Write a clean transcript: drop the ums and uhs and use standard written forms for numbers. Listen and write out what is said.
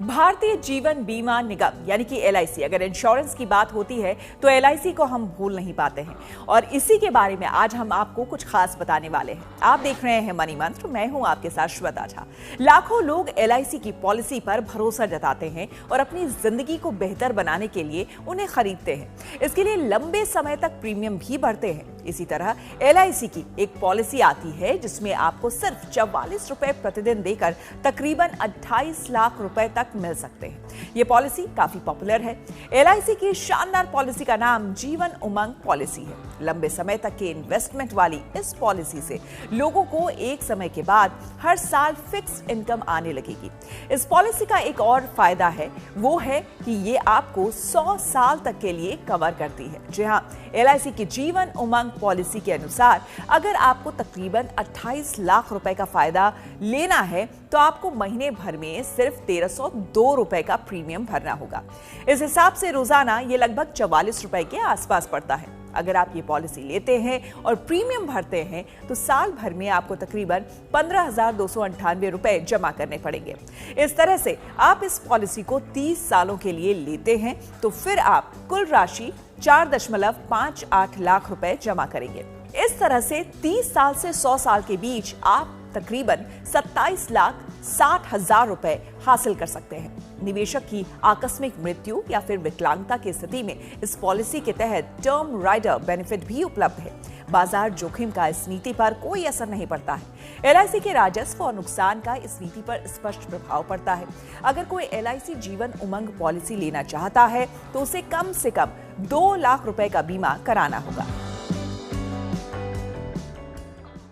भारतीय जीवन बीमा निगम यानी कि LIC, अगर इंश्योरेंस की बात होती है तो LIC को हम भूल नहीं पाते हैं और इसी के बारे में आज हम आपको कुछ खास बताने वाले हैं। आप देख रहे हैं मनी मंत्र, मैं हूं आपके साथ श्वेता झा। लाखों लोग LIC की पॉलिसी पर भरोसा जताते हैं और अपनी जिंदगी को बेहतर बनाने के लिए उन्हें खरीदते हैं। इसके लिए लंबे समय तक प्रीमियम भी भरते हैं। इसी तरह LIC की एक पॉलिसी आती है जिसमें आपको सिर्फ 44 रुपए प्रतिदिन देकर तकरीबन 28 लाख रुपए तक मिल सकते हैं। ये पॉलिसी काफी पॉपुलर है। LIC की शानदार पॉलिसी का नाम जीवन उमंग पॉलिसी है। लंबे समय तक के इन्वेस्टमेंट वाली इस पॉलिसी से लोगों को एक समय के बाद हर साल फिक्स्ड इनकम आने लगेगी। इस पॉलिसी का एक और फायदा है, वो है कि ये आपको 100 साल तक के लिए कवर करती है। जी हाँ, LIC की जीवन उमंग पॉलिसी के अनुसार अगर आपको तकरीबन 28 लाख रुपए का फायदा लेना है तो आपको महीने भर में सिर्फ 1302 रुपए का प्रीमियम भरना होगा। इस हिसाब से रोजाना ये लगभग 44 रुपए के आसपास पड़ता है। अगर आप ये पॉलिसी लेते हैं और प्रीमियम भरते हैं तो साल भर में आपको तकरीबन 15,298 रुपए जमा करने पड़ेंगे। इस तरह से आप इस पॉलिसी को 30 सालों के लिए लेते हैं तो फिर आप कुल राशि 4.58 लाख रुपए जमा करेंगे। इस तरह से 30 साल से 100 साल के बीच आप तकरीबन 27,60,000 रुपए हासिल कर सकते हैं। निवेशक की आकस्मिक मृत्यु या फिर विकलांगता की स्थिति में इस पॉलिसी के तहत टर्म राइडर बेनिफिट भी उपलब्ध है। बाजार जोखिम का इस नीति पर कोई असर नहीं पड़ता है। LIC के राजस्व और नुकसान का इस नीति पर स्पष्ट प्रभाव पड़ता है। अगर कोई LIC जीवन उमंग पॉलिसी लेना चाहता है तो उसे कम से कम 2 लाख रुपए का बीमा कराना होगा।